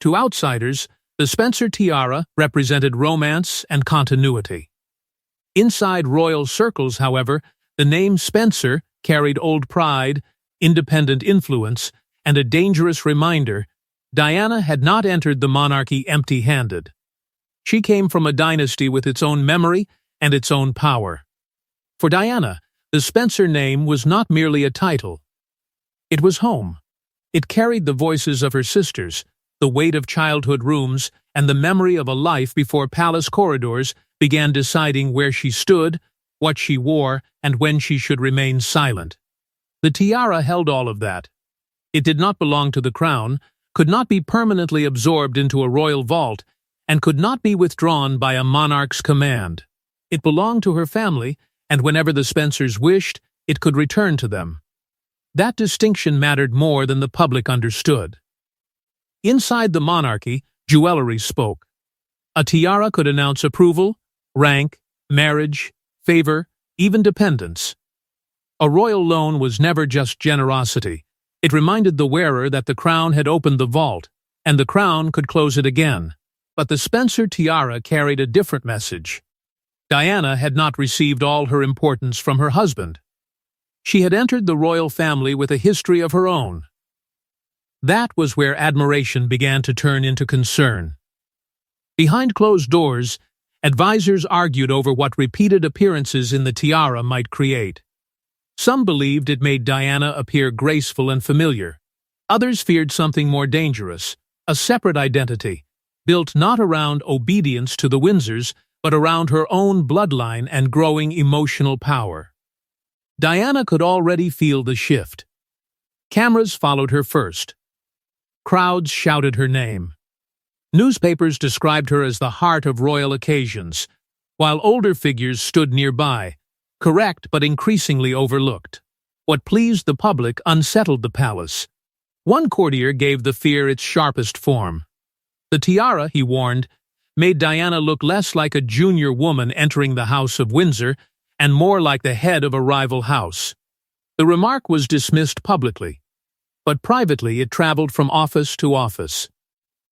To outsiders, the Spencer Tiara represented romance and continuity. Inside royal circles, however, the name Spencer carried old pride, independent influence, and a dangerous reminder: Diana had not entered the monarchy empty-handed. She came from a dynasty with its own memory and its own power. For Diana, the Spencer name was not merely a title. It was home. It carried the voices of her sisters, the weight of childhood rooms, and the memory of a life before palace corridors began deciding where she stood, what she wore, and when she should remain silent. The tiara held all of that. It did not belong to the crown, could not be permanently absorbed into a royal vault, and could not be withdrawn by a monarch's command. It belonged to her family, and whenever the Spencers wished, it could return to them. That distinction mattered more than the public understood. Inside the monarchy, jewelry spoke. A tiara could announce approval, rank, marriage, favor, even dependence. A royal loan was never just generosity. It reminded the wearer that the crown had opened the vault, and the crown could close it again. But the Spencer tiara carried a different message. Diana had not received all her importance from her husband. She had entered the royal family with a history of her own. That was where admiration began to turn into concern. Behind closed doors, advisors argued over what repeated appearances in the tiara might create. Some believed it made Diana appear graceful and familiar. Others feared something more dangerous, a separate identity, built not around obedience to the Windsors, but around her own bloodline and growing emotional power. Diana could already feel the shift. Cameras followed her first. Crowds shouted her name. Newspapers described her as the heart of royal occasions, while older figures stood nearby, correct but increasingly overlooked. What pleased the public unsettled the palace. One courtier gave the fear its sharpest form. The tiara, he warned, made Diana look less like a junior woman entering the House of Windsor and more like the head of a rival house. The remark was dismissed publicly, but privately it traveled from office to office.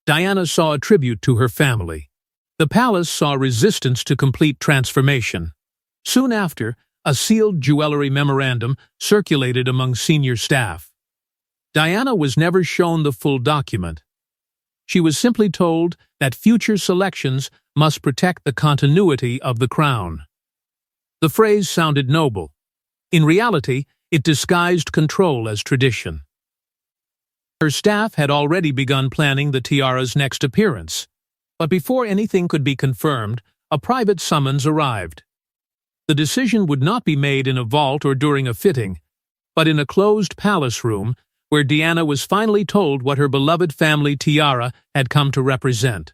Diana saw a tribute to her family. The palace saw resistance to complete transformation. Soon after, a sealed jewelry memorandum circulated among senior staff. Diana was never shown the full document. She was simply told that future selections must protect the continuity of the crown. The phrase sounded noble. In reality, it disguised control as tradition. Her staff had already begun planning the tiara's next appearance. But before anything could be confirmed, a private summons arrived. The decision would not be made in a vault or during a fitting, but in a closed palace room where Diana was finally told what her beloved family tiara had come to represent.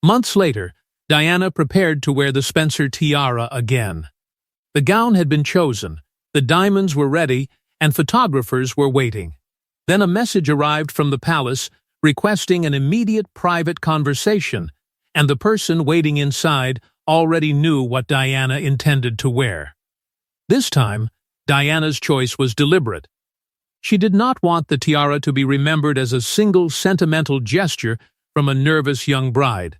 Months later, Diana prepared to wear the Spencer tiara again. The gown had been chosen, the diamonds were ready, and photographers were waiting. Then a message arrived from the palace requesting an immediate private conversation, and the person waiting inside already knew what Diana intended to wear. This time, Diana's choice was deliberate. She did not want the tiara to be remembered as a single sentimental gesture from a nervous young bride.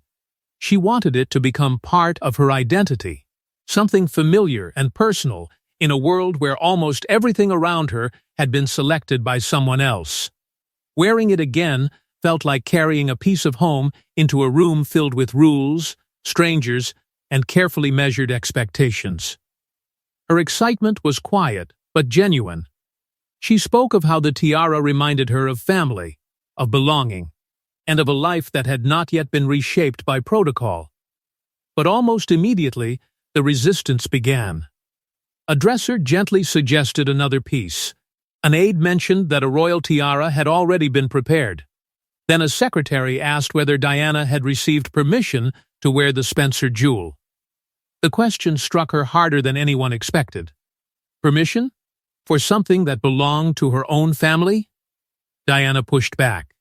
She wanted it to become part of her identity, something familiar and personal in a world where almost everything around her had been selected by someone else. Wearing it again felt like carrying a piece of home into a room filled with rules, strangers, and carefully measured expectations. Her excitement was quiet, but genuine. She spoke of how the tiara reminded her of family, of belonging, and of a life that had not yet been reshaped by protocol. But almost immediately, the resistance began. A dresser gently suggested another piece. An aide mentioned that a royal tiara had already been prepared. Then a secretary asked whether Diana had received permission to wear the Spencer jewel. The question struck her harder than anyone expected. Permission? For something that belonged to her own family? Diana pushed back.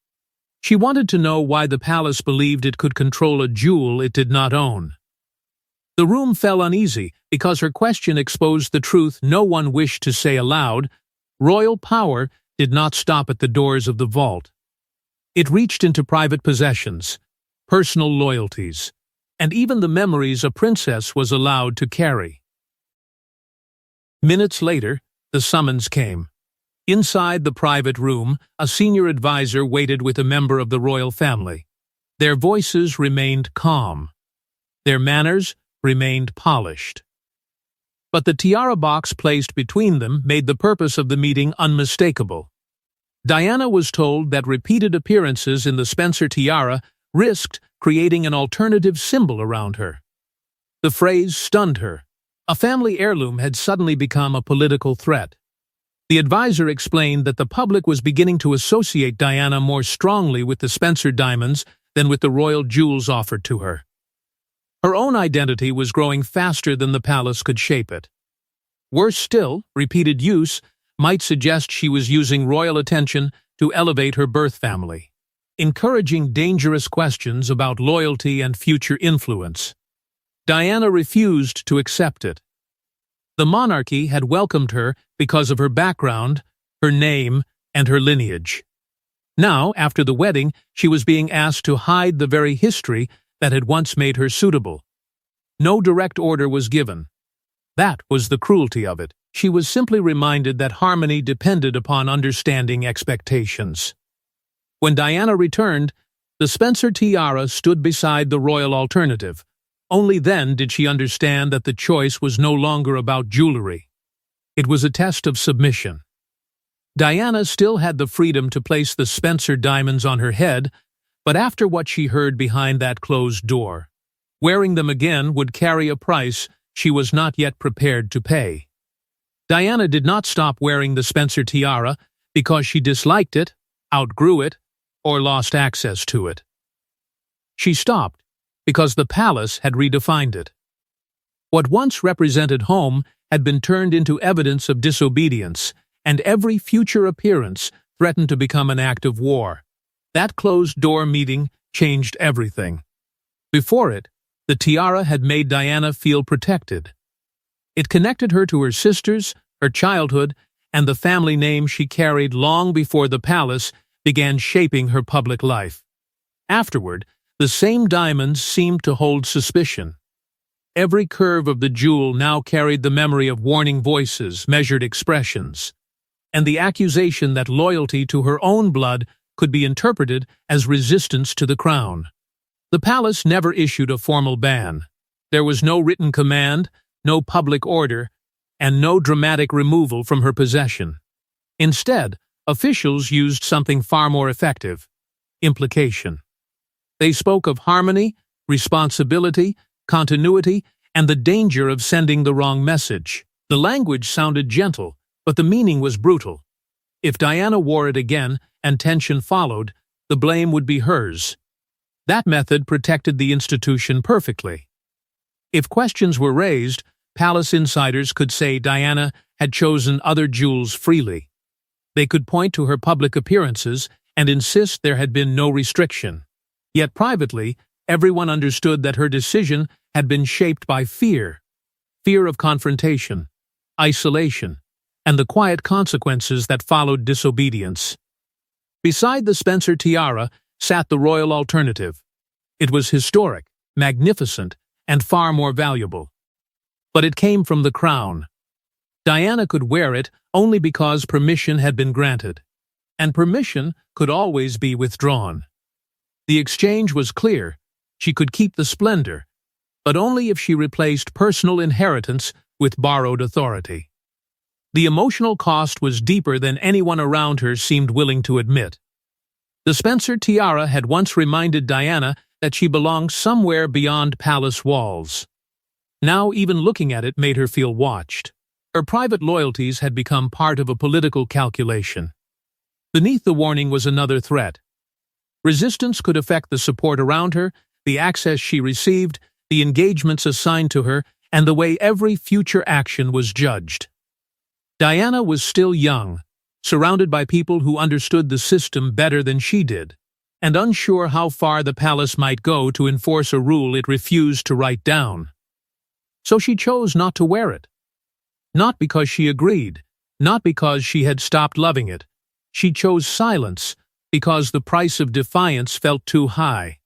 She wanted to know why the palace believed it could control a jewel it did not own. The room fell uneasy because her question exposed the truth no one wished to say aloud. Royal power did not stop at the doors of the vault. It reached into private possessions, personal loyalties, and even the memories a princess was allowed to carry. Minutes later, the summons came. Inside the private room, a senior advisor waited with a member of the royal family. Their voices remained calm. Their manners remained polished. But the tiara box placed between them made the purpose of the meeting unmistakable. Diana was told that repeated appearances in the Spencer tiara risked creating an alternative symbol around her. The phrase stunned her. A family heirloom had suddenly become a political threat. The advisor explained that the public was beginning to associate Diana more strongly with the Spencer diamonds than with the royal jewels offered to her. Her own identity was growing faster than the palace could shape it. Worse still, repeated use might suggest she was using royal attention to elevate her birth family, encouraging dangerous questions about loyalty and future influence. Diana refused to accept it. The monarchy had welcomed her because of her background, her name, and her lineage. Now, after the wedding, she was being asked to hide the very history that had once made her suitable. No direct order was given. That was the cruelty of it. She was simply reminded that harmony depended upon understanding expectations. When Diana returned, the Spencer tiara stood beside the royal alternative. Only then did she understand that the choice was no longer about jewelry. It was a test of submission. Diana still had the freedom to place the Spencer diamonds on her head, but after what she heard behind that closed door, wearing them again would carry a price she was not yet prepared to pay. Diana did not stop wearing the Spencer tiara because she disliked it, outgrew it, or lost access to it. She stopped because the palace had redefined it. What once represented home had been turned into evidence of disobedience, and every future appearance threatened to become an act of war. That closed-door meeting changed everything. Before it, the tiara had made Diana feel protected. It connected her to her sisters, her childhood, and the family name she carried long before the palace began shaping her public life. Afterward, the same diamonds seemed to hold suspicion. Every curve of the jewel now carried the memory of warning voices, measured expressions, and the accusation that loyalty to her own blood could be interpreted as resistance to the crown. The palace never issued a formal ban. There was no written command, no public order, and no dramatic removal from her possession. Instead, officials used something far more effective: implication. They spoke of harmony, responsibility, continuity, and the danger of sending the wrong message. The language sounded gentle, but the meaning was brutal. If Diana wore it again and tension followed, the blame would be hers. That method protected the institution perfectly. If questions were raised, palace insiders could say Diana had chosen other jewels freely. They could point to her public appearances and insist there had been no restriction. Yet privately, everyone understood that her decision had been shaped by fear. Fear of confrontation, isolation, and the quiet consequences that followed disobedience. Beside the Spencer tiara sat the royal alternative. It was historic, magnificent, and far more valuable. But it came from the crown. Diana could wear it only because permission had been granted, and permission could always be withdrawn. The exchange was clear. She could keep the splendor, but only if she replaced personal inheritance with borrowed authority. The emotional cost was deeper than anyone around her seemed willing to admit. The Spencer tiara had once reminded Diana that she belonged somewhere beyond palace walls. Now even looking at it made her feel watched. Her private loyalties had become part of a political calculation. Beneath the warning was another threat. Resistance could affect the support around her, the access she received, the engagements assigned to her, and the way every future action was judged. Diana was still young, surrounded by people who understood the system better than she did, and unsure how far the palace might go to enforce a rule it refused to write down. So she chose not to wear it. Not because she agreed, not because she had stopped loving it. She chose silence, because the price of defiance felt too high.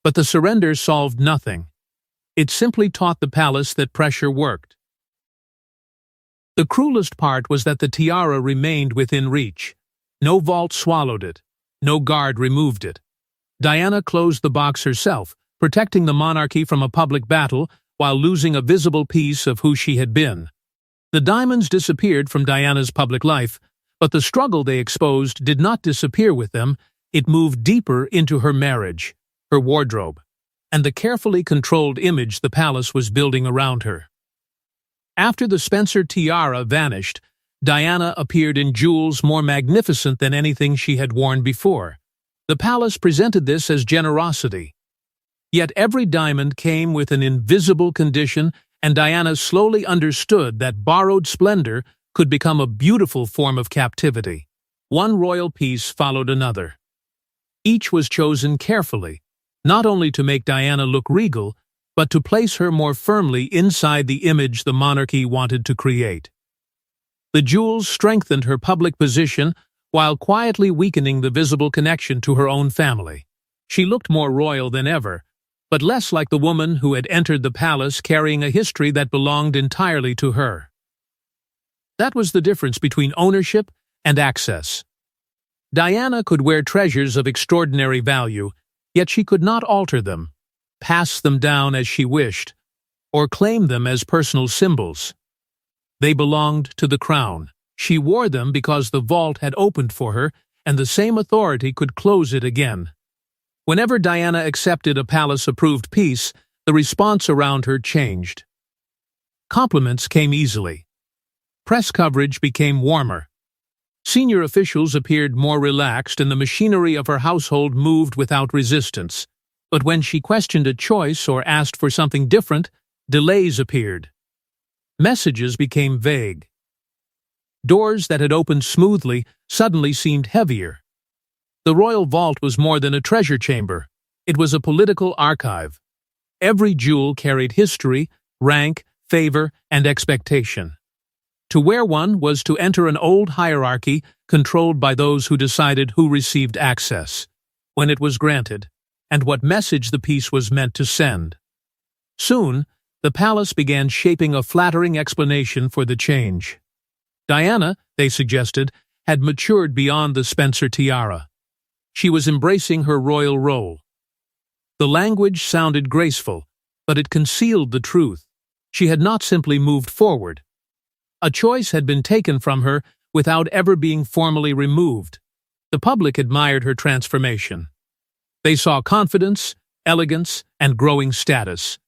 But the surrender solved nothing. It simply taught the palace that pressure worked. The cruelest part was that the tiara remained within reach. No vault swallowed it. No guard removed it. Diana closed the box herself, protecting the monarchy from a public battle while losing a visible piece of who she had been. The diamonds disappeared from Diana's public life, but the struggle they exposed did not disappear with them. It moved deeper into her marriage, her wardrobe, and the carefully controlled image the palace was building around her. After the Spencer tiara vanished, Diana appeared in jewels more magnificent than anything she had worn before. The palace presented this as generosity. Yet every diamond came with an invisible condition, and Diana slowly understood that borrowed splendor could become a beautiful form of captivity. One royal piece followed another. Each was chosen carefully, not only to make Diana look regal, but to place her more firmly inside the image the monarchy wanted to create. The jewels strengthened her public position while quietly weakening the visible connection to her own family. She looked more royal than ever, but less like the woman who had entered the palace carrying a history that belonged entirely to her. That was the difference between ownership and access. Diana could wear treasures of extraordinary value, yet she could not alter them, pass them down as she wished, or claim them as personal symbols. They belonged to the crown. She wore them because the vault had opened for her, and the same authority could close it again. Whenever Diana accepted a palace-approved piece, the response around her changed. Compliments came easily. Press coverage became warmer. Senior officials appeared more relaxed, and the machinery of her household moved without resistance. But when she questioned a choice or asked for something different, delays appeared. Messages became vague. Doors that had opened smoothly suddenly seemed heavier. The royal vault was more than a treasure chamber. It was a political archive. Every jewel carried history, rank, favor, and expectation. To wear one was to enter an old hierarchy controlled by those who decided who received access, when it was granted, and what message the piece was meant to send. Soon, the palace began shaping a flattering explanation for the change. Diana, they suggested, had matured beyond the Spencer tiara. She was embracing her royal role. The language sounded graceful, but it concealed the truth. She had not simply moved forward. A choice had been taken from her without ever being formally removed. The public admired her transformation. They saw confidence, elegance, and growing status.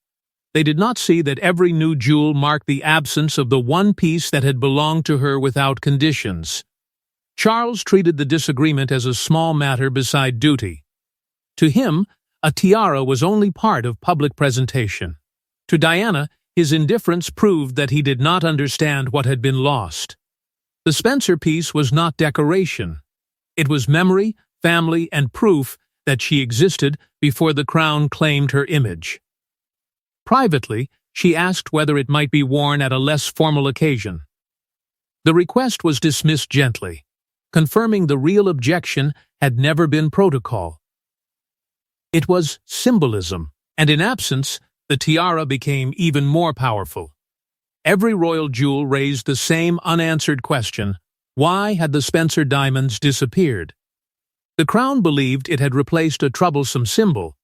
They did not see that every new jewel marked the absence of the one piece that had belonged to her without conditions. Charles treated the disagreement as a small matter beside duty. To him, a tiara was only part of public presentation. To Diana, his indifference proved that he did not understand what had been lost. The Spencer piece was not decoration. It was memory, family, and proof that she existed before the crown claimed her image. Privately, she asked whether it might be worn at a less formal occasion. The request was dismissed gently, confirming the real objection had never been protocol. It was symbolism, and in absence, the tiara became even more powerful. Every royal jewel raised the same unanswered question: why had the Spencer diamonds disappeared? The crown believed it had replaced a troublesome symbol,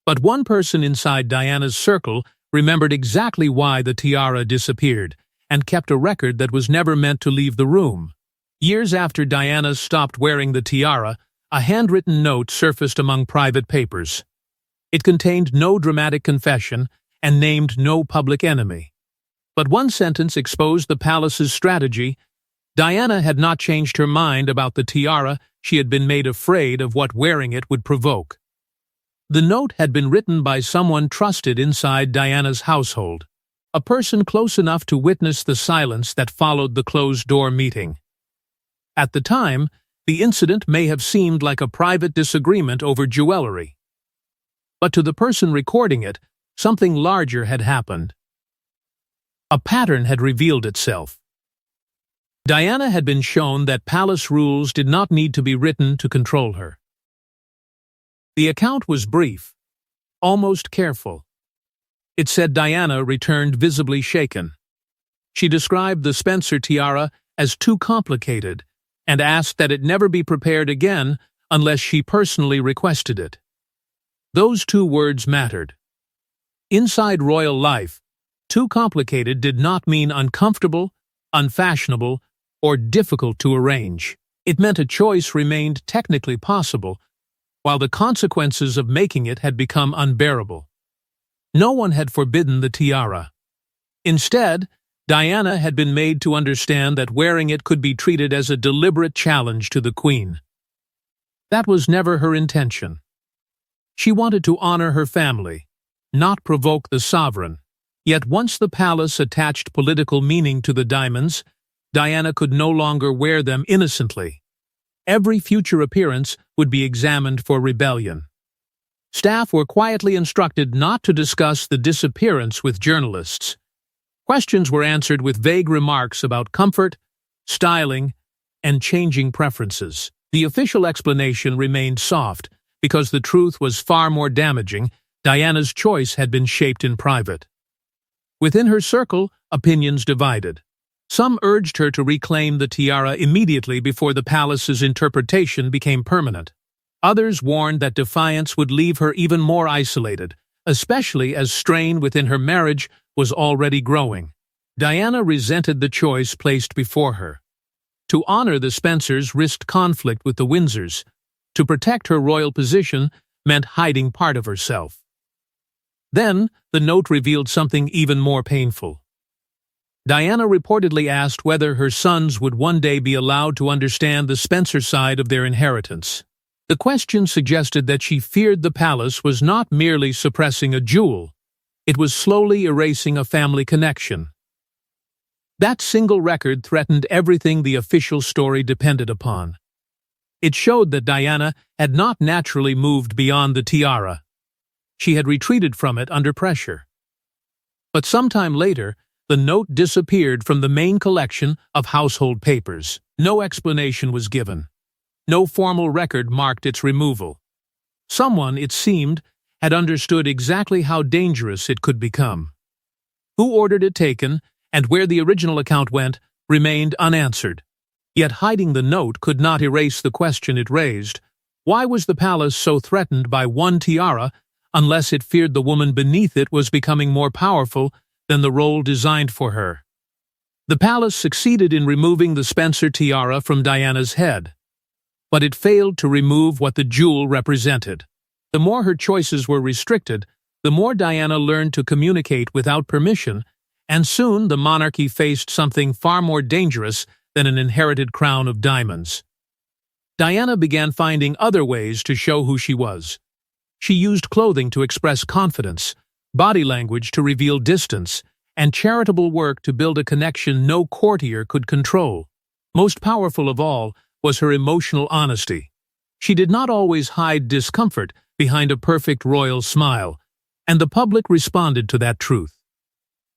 but one person inside Diana's circle remembered exactly why the tiara disappeared and kept a record that was never meant to leave the room. Years after Diana stopped wearing the tiara, a handwritten note surfaced among private papers. It contained no dramatic confession and named no public enemy. But one sentence exposed the palace's strategy. Diana had not changed her mind about the tiara. She had been made afraid of what wearing it would provoke. The note had been written by someone trusted inside Diana's household, a person close enough to witness the silence that followed the closed-door meeting. At the time, the incident may have seemed like a private disagreement over jewelry. But to the person recording it, something larger had happened. A pattern had revealed itself. Diana had been shown that palace rules did not need to be written to control her. The account was brief, almost careful. It said Diana returned visibly shaken. She described the Spencer tiara as too complicated and asked that it never be prepared again unless she personally requested it. Those two words mattered. Inside royal life, too complicated did not mean uncomfortable, unfashionable, or difficult to arrange. It meant a choice remained technically possible, while the consequences of making it had become unbearable. No one had forbidden the tiara. Instead, Diana had been made to understand that wearing it could be treated as a deliberate challenge to the queen. That was never her intention. She wanted to honor her family, not provoke the sovereign. Yet once the palace attached political meaning to the diamonds, Diana could no longer wear them innocently. Every future appearance would be examined for rebellion. Staff were quietly instructed not to discuss the disappearance with journalists. Questions were answered with vague remarks about comfort, styling, and changing preferences. The official explanation remained soft because the truth was far more damaging. Diana's choice had been shaped in private. Within her circle, opinions divided. Some urged her to reclaim the tiara immediately before the palace's interpretation became permanent. Others warned that defiance would leave her even more isolated, especially as strain within her marriage was already growing. Diana resented the choice placed before her. To honor the Spencers risked conflict with the Windsors. To protect her royal position meant hiding part of herself. Then, the note revealed something even more painful. Diana reportedly asked whether her sons would one day be allowed to understand the Spencer side of their inheritance. The question suggested that she feared the palace was not merely suppressing a jewel, it was slowly erasing a family connection. That single record threatened everything the official story depended upon. It showed that Diana had not naturally moved beyond the tiara. She had retreated from it under pressure. But sometime later, the note disappeared from the main collection of household papers. No explanation was given. No formal record marked its removal. Someone, it seemed, had understood exactly how dangerous it could become. Who ordered it taken, and where the original account went, remained unanswered. Yet hiding the note could not erase the question it raised. Why was the palace so threatened by one tiara unless it feared the woman beneath it was becoming more powerful than the role designed for her? The palace succeeded in removing the Spencer tiara from Diana's head, but it failed to remove what the jewel represented. The more her choices were restricted, the more Diana learned to communicate without permission, and soon the monarchy faced something far more dangerous than an inherited crown of diamonds. Diana began finding other ways to show who she was. She used clothing to express confidence, body language to reveal distance, and charitable work to build a connection no courtier could control. Most powerful of all was her emotional honesty. She did not always hide discomfort behind a perfect royal smile, and the public responded to that truth.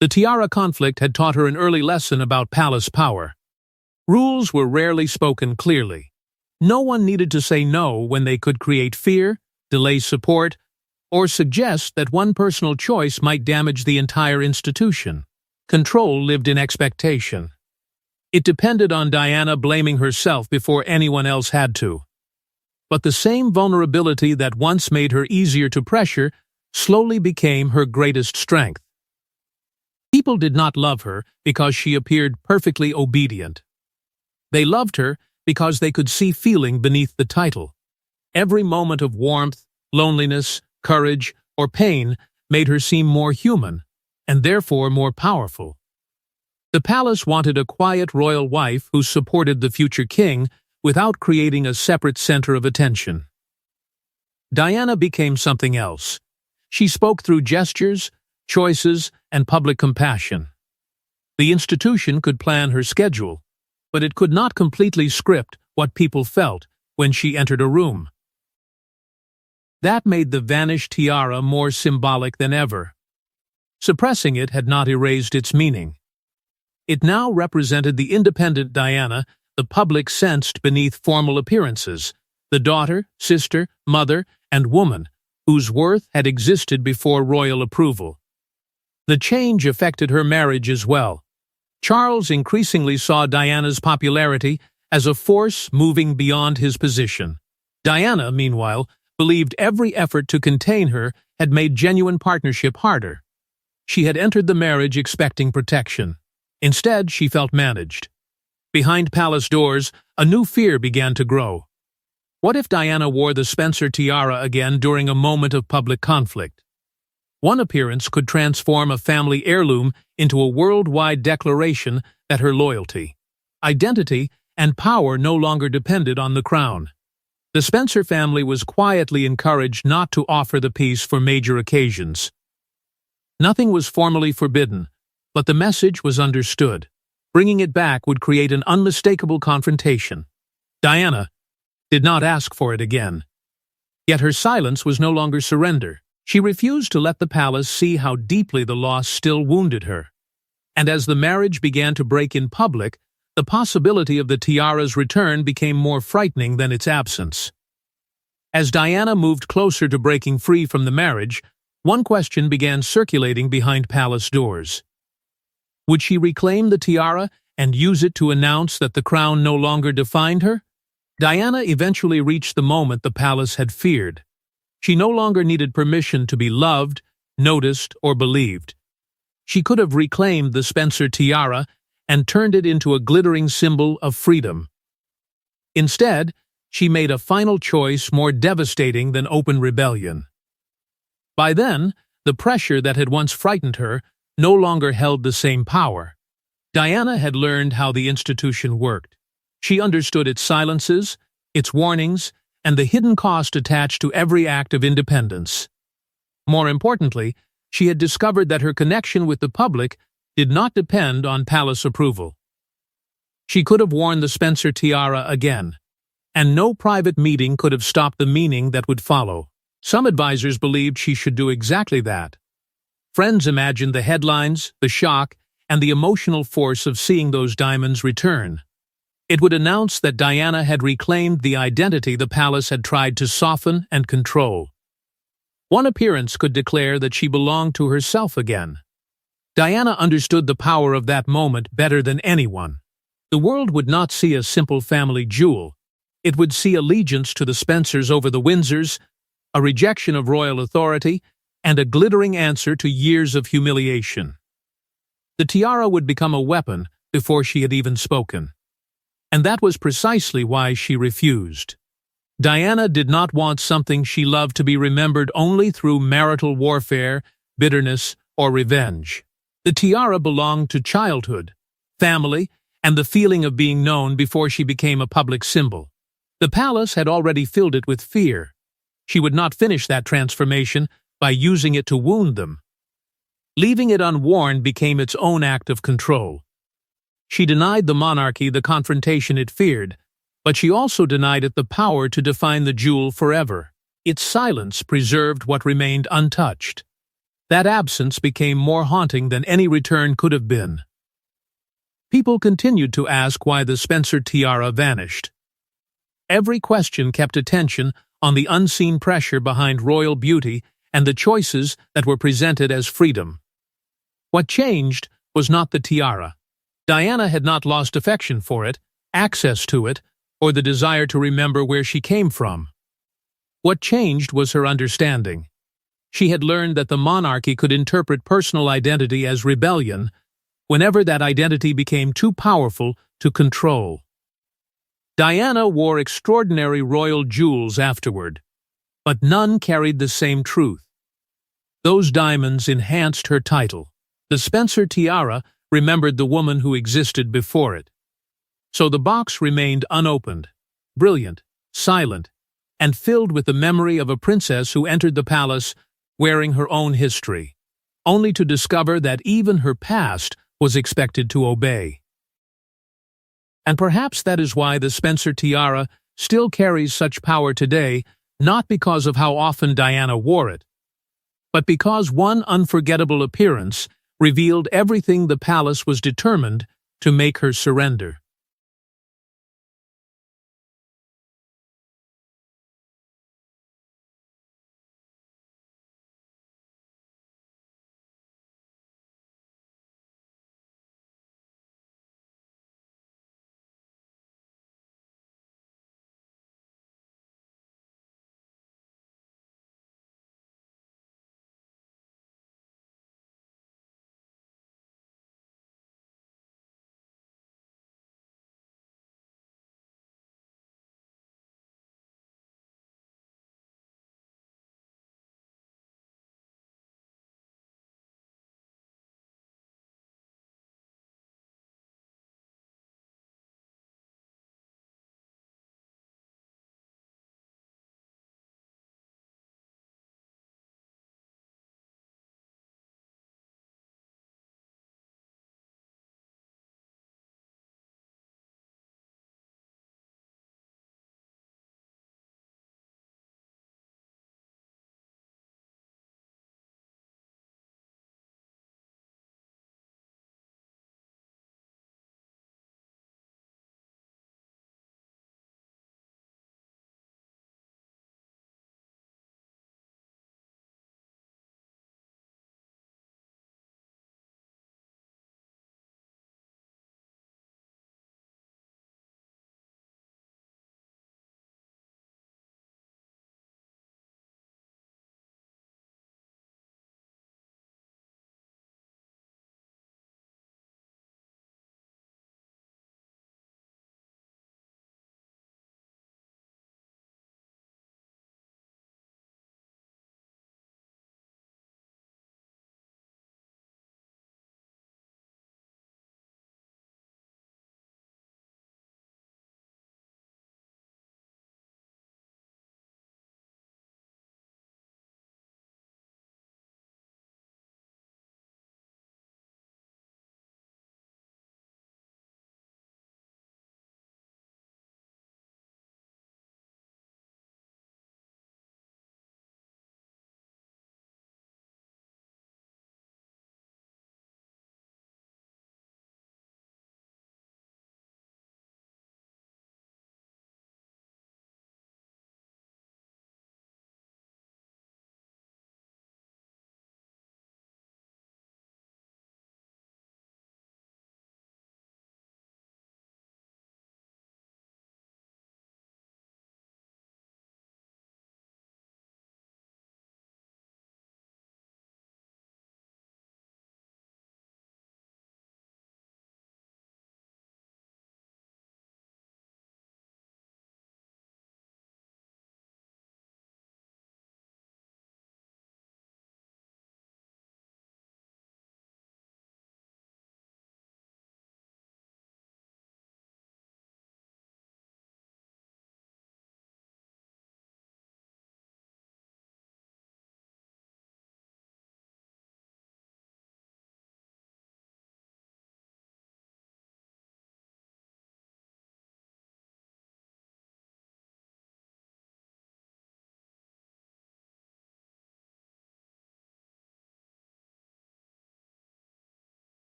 The tiara conflict had taught her an early lesson about palace power. Rules were rarely spoken clearly. No one needed to say no when they could create fear, delay support, or suggest that one personal choice might damage the entire institution. Control lived in expectation. It depended on Diana blaming herself before anyone else had to. But the same vulnerability that once made her easier to pressure slowly became her greatest strength. People did not love her because she appeared perfectly obedient. They loved her because they could see feeling beneath the title. Every moment of warmth, loneliness, courage, or pain made her seem more human, and therefore more powerful. The palace wanted a quiet royal wife who supported the future king without creating a separate center of attention. Diana became something else. She spoke through gestures, choices, and public compassion. The institution could plan her schedule, but it could not completely script what people felt when she entered a room. That made the vanished tiara more symbolic than ever. Suppressing it had not erased its meaning. It now represented the independent Diana the public sensed beneath formal appearances, the daughter, sister, mother, and woman whose worth had existed before royal approval. The change affected her marriage as well. Charles increasingly saw Diana's popularity as a force moving beyond his position. Diana, meanwhile, believed every effort to contain her had made genuine partnership harder. She had entered the marriage expecting protection. Instead, she felt managed. Behind palace doors, a new fear began to grow. What if Diana wore the Spencer tiara again during a moment of public conflict? One appearance could transform a family heirloom into a worldwide declaration that her loyalty, identity, and power no longer depended on the crown. The Spencer family was quietly encouraged not to offer the piece for major occasions. Nothing was formally forbidden, but the message was understood. Bringing it back would create an unmistakable confrontation. Diana did not ask for it again. Yet her silence was no longer surrender. She refused to let the palace see how deeply the loss still wounded her. And as the marriage began to break in public, the possibility of the tiara's return became more frightening than its absence. As Diana moved closer to breaking free from the marriage, one question began circulating behind palace doors. Would she reclaim the tiara and use it to announce that the crown no longer defined her? Diana eventually reached the moment the palace had feared. She no longer needed permission to be loved, noticed, or believed. She could have reclaimed the Spencer tiara and turned it into a glittering symbol of freedom. Instead, she made a final choice more devastating than open rebellion. By then, the pressure that had once frightened her no longer held the same power. Diana had learned how the institution worked. She understood its silences, its warnings, and the hidden cost attached to every act of independence. More importantly, she had discovered that her connection with the public did not depend on palace approval. She could have worn the Spencer tiara again, and no private meeting could have stopped the meaning that would follow. Some advisors believed she should do exactly that. Friends imagined the headlines, the shock, and the emotional force of seeing those diamonds return. It would announce that Diana had reclaimed the identity the palace had tried to soften and control. One appearance could declare that she belonged to herself again. Diana understood the power of that moment better than anyone. The world would not see a simple family jewel. It would see allegiance to the Spencers over the Windsors, a rejection of royal authority, and a glittering answer to years of humiliation. The tiara would become a weapon before she had even spoken. And that was precisely why she refused. Diana did not want something she loved to be remembered only through marital warfare, bitterness, or revenge. The tiara belonged to childhood, family, and the feeling of being known before she became a public symbol. The palace had already filled it with fear. She would not finish that transformation by using it to wound them. Leaving it unworn became its own act of control. She denied the monarchy the confrontation it feared, but she also denied it the power to define the jewel forever. Its silence preserved what remained untouched. That absence became more haunting than any return could have been. People continued to ask why the Spencer tiara vanished. Every question kept attention on the unseen pressure behind royal beauty and the choices that were presented as freedom. What changed was not the tiara. Diana had not lost affection for it, access to it, or the desire to remember where she came from. What changed was her understanding. She had learned that the monarchy could interpret personal identity as rebellion whenever that identity became too powerful to control. Diana wore extraordinary royal jewels afterward, but none carried the same truth. Those diamonds enhanced her title. The Spencer tiara remembered the woman who existed before it. So the box remained unopened, brilliant, silent, and filled with the memory of a princess who entered the palace wearing her own history, only to discover that even her past was expected to obey. And perhaps that is why the Spencer tiara still carries such power today, not because of how often Diana wore it, but because one unforgettable appearance revealed everything the palace was determined to make her surrender.